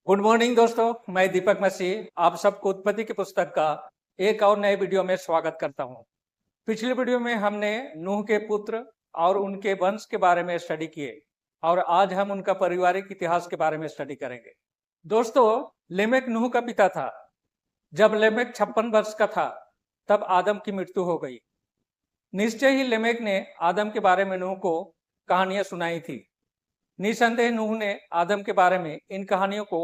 Good morning दोस्तों, मैं दीपक मसीह आप सबको उत्पत्ति की पुस्तक का एक और नए वीडियो में स्वागत करता हूं। पिछले वीडियो में हमने नूह के पुत्र और उनके वंश के बारे में स्टडी किए और आज हम उनका पारिवारिक इतिहास के बारे में स्टडी करेंगे। दोस्तों, लेमेक नूह का पिता था। जब लेमेक 56 वर्ष का था तब आदम की मृत्यु हो गई। निश्चय ही लेमेक ने आदम के बारे में नूह को कहानियां सुनाई थी। निसंदेह नूह ने आदम के बारे में इन कहानियों को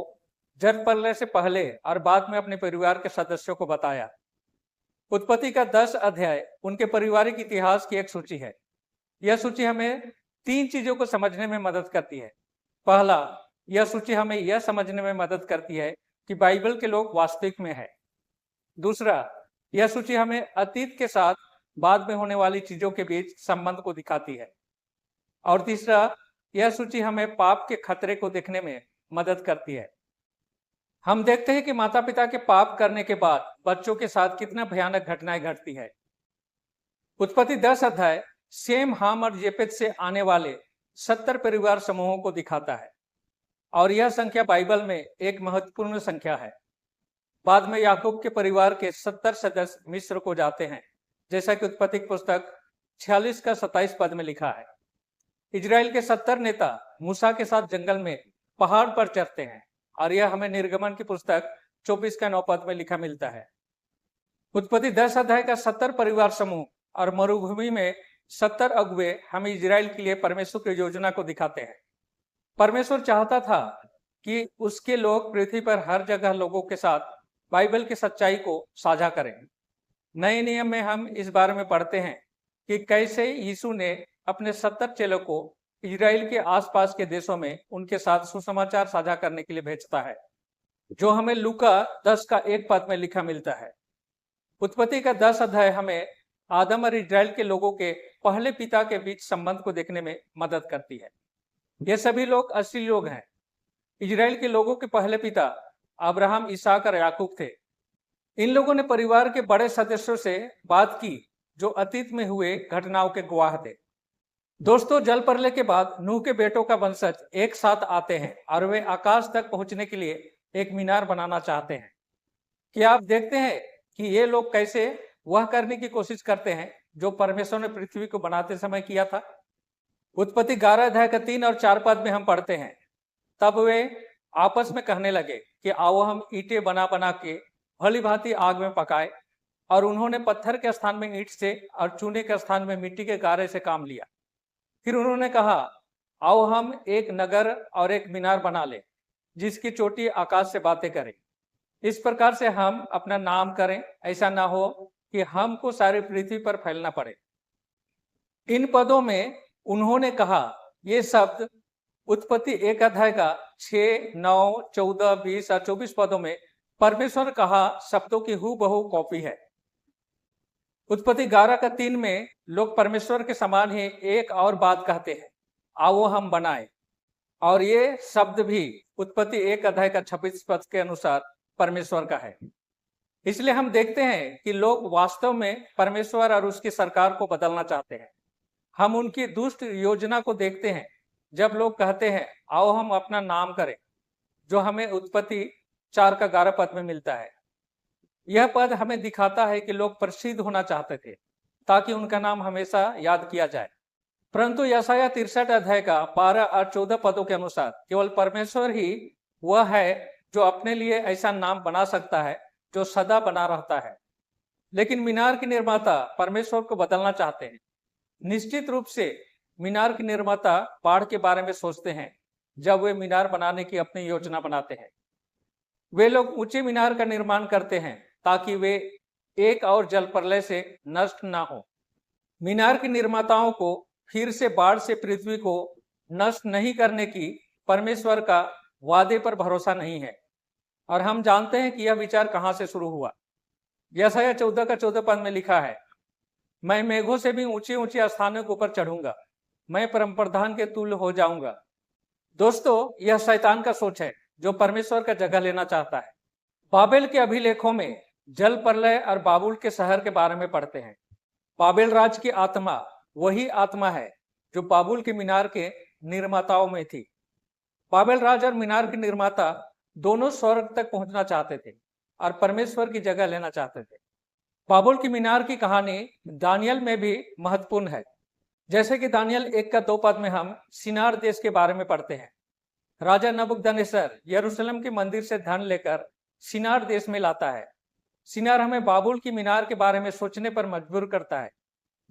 जल प्रलय से पहले और बाद में अपने परिवार के सदस्यों को बताया। उत्पत्ति का 10 अध्याय उनके पारिवारिक इतिहास की एक सूची है। यह सूची हमें 3 चीजों को समझने में मदद करती है। पहला, यह सूची हमें यह समझने में मदद करती है कि बाइबल के लोग वास्तविक में है। दूसरा, यह सूची हमें अतीत के साथ बाद में होने वाली चीजों के बीच संबंध को दिखाती है। और तीसरा, यह सूची हमें पाप के खतरे को देखने में मदद करती है। हम देखते हैं कि माता पिता के पाप करने के बाद बच्चों के साथ कितना भयानक घटनाएं घटती है। उत्पत्ति 10 अध्याय शेम, हाम और जेपेत से आने वाले 70 परिवार समूहों को दिखाता है और यह संख्या बाइबल में एक महत्वपूर्ण संख्या है। बाद में याकूब के परिवार के 70 सदस्य मिस्र को जाते हैं, जैसा कि उत्पत्ति की पुस्तक 46 का 27 पद में लिखा है। इजराइल के 70 नेता मूसा के साथ जंगल में पहाड़ पर चढ़ते हैं और यह हमें निर्गमन की पुस्तक 24 का 9 पद में लिखा मिलता है। उत्पत्ति 10 अध्याय का 70 परिवार समूह और मरुभूमि में 70 अगुवे हमें इजराइल के लिए परमेश्वर की योजना को दिखाते हैं। परमेश्वर चाहता था कि उसके लोग पृथ्वी पर हर जगह लोगों के साथ बाइबल की सच्चाई को साझा करें। नए नियम में हम इस बारे में पढ़ते हैं कि कैसे यीशु ने अपने 70 चेलों को इजराइल के आसपास के देशों में उनके साथ सुसमाचार साझा करने के लिए भेजता है, जो हमें लूका 10 का 1 पद में लिखा मिलता है। उत्पत्ति का 10 अध्याय हमें आदम और इजराइल के लोगों के पहले पिता के बीच संबंध को देखने में मदद करती है। ये सभी लोग असली लोग हैं। इजराइल के लोगों के पहले पिता अब्राहम, इसहाक और याकूब थे। इन लोगों ने परिवार के बड़े सदस्यों से बात की जो अतीत में हुए घटनाओं के गवाह थे। दोस्तों, जल प्रलय के बाद नूह के बेटों का वंशज एक साथ आते हैं और वे आकाश तक पहुंचने के लिए एक मीनार बनाना चाहते हैं। क्या आप देखते हैं कि ये लोग कैसे वह करने की कोशिश करते हैं जो परमेश्वर ने पृथ्वी को बनाते समय किया था। उत्पत्ति 11 अध्याय का 3 और 4 पद में हम पढ़ते हैं, तब वे आपस में कहने लगे कि आओ हम ईंटें बना बना के भली भांति आग में पकाए। और उन्होंने पत्थर के स्थान में ईंट से और चूने के स्थान में मिट्टी के गारे से काम लिया। फिर उन्होंने कहा, आओ हम एक नगर और एक मीनार बना ले जिसकी चोटी आकाश से बातें करे। इस प्रकार से हम अपना नाम करें, ऐसा ना हो कि हमको सारी पृथ्वी पर फैलना पड़े। इन पदों में उन्होंने कहा ये शब्द उत्पत्ति 1 अध्याय का 6, 9, 14, 20 और 24 पदों में परमेश्वर कहा शब्दों की हूबहू कॉपी है। उत्पत्ति 11 का 3 में लोग परमेश्वर के समान ही एक और बात कहते हैं, आओ हम बनाए। और ये शब्द भी उत्पत्ति 1 अध्याय का 26 पद के अनुसार परमेश्वर का है। इसलिए हम देखते हैं कि लोग वास्तव में परमेश्वर और उसकी सरकार को बदलना चाहते हैं। हम उनकी दुष्ट योजना को देखते हैं जब लोग कहते हैं आओ हम अपना नाम करें, जो हमें उत्पत्ति 4 का 11 पद में मिलता है। यह पद हमें दिखाता है कि लोग प्रसिद्ध होना चाहते थे ताकि उनका नाम हमेशा याद किया जाए। परंतु यशायाह 63 अध्याय का 12 और 14 पदों के अनुसार केवल परमेश्वर ही वह है जो अपने लिए ऐसा नाम बना सकता है जो सदा बना रहता है। लेकिन मीनार के निर्माता परमेश्वर को बदलना चाहते हैं। निश्चित रूप से मीनार के निर्माता बाढ़ के बारे में सोचते हैं जब वे मीनार बनाने की अपनी योजना बनाते हैं। वे लोग ऊंचे मीनार का निर्माण करते हैं ताकि वे एक और जल प्रलय से नष्ट ना हो। मीनार के निर्माताओं को फिर से बाढ़ से पृथ्वी को नष्ट नहीं करने की परमेश्वर का वादे पर भरोसा नहीं है। और हम जानते हैं कि यह विचार कहां से शुरू हुआ। यशायाह 14 का 14 पद में लिखा है, मैं मेघों से भी ऊंचे ऊंचे स्थानों के ऊपर चढ़ूंगा, मैं परम प्रधान के तुल्य हो जाऊंगा। दोस्तों, यह शैतान का सोच है जो परमेश्वर का जगह लेना चाहता है। बाबेल के अभिलेखों में जल प्रलय और बाबुल के शहर के बारे में पढ़ते हैं। बाबेल राज की आत्मा वही आत्मा है जो बाबुल के मीनार के निर्माताओं में थी। बाबेल राज और मीनार के निर्माता दोनों स्वर्ग तक पहुंचना चाहते थे और परमेश्वर की जगह लेना चाहते थे। बाबुल की मीनार की कहानी दानियल में भी महत्वपूर्ण है। जैसे कि दानियल 1 का 2 पद में हम शिनार देश के बारे में पढ़ते हैं। राजा नबूकदनेस्सर यरूशलेम के मंदिर से धन लेकर शिनार देश में लाता है। शिनार हमें बाबुल की मीनार के बारे में सोचने पर मजबूर करता है,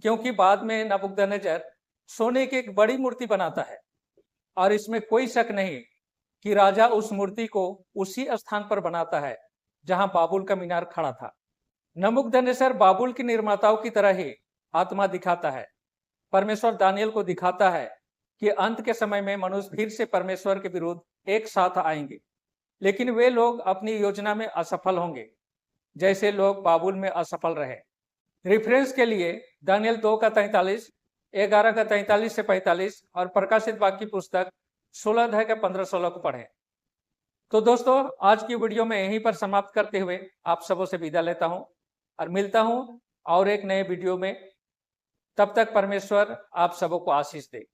क्योंकि बाद में नबूकदनेस्सर सोने की एक बड़ी मूर्ति बनाता है और इसमें कोई शक नहीं कि राजा उस मूर्ति को उसी स्थान पर बनाता है जहां बाबुल का मीनार खड़ा था। नबूकदनेस्सर बाबुल के निर्माताओं की तरह ही आत्मा दिखाता है। परमेश्वर दानियल को दिखाता है कि अंत के समय में मनुष्य फिर से परमेश्वर के विरुद्ध एक साथ आएंगे, लेकिन वे लोग अपनी योजना में असफल होंगे, जैसे लोग बाबुल में असफल रहे। रेफरेंस के लिए दानियल 2:43, 11:43 से 45 और प्रकाशित वाक्य पुस्तक 16:15-16 को पढ़ें। तो दोस्तों, आज की वीडियो में यहीं पर समाप्त करते हुए आप सबों से विदा लेता हूं और मिलता हूं और एक नए वीडियो में। तब तक परमेश्वर आप सबों को आशीष दे।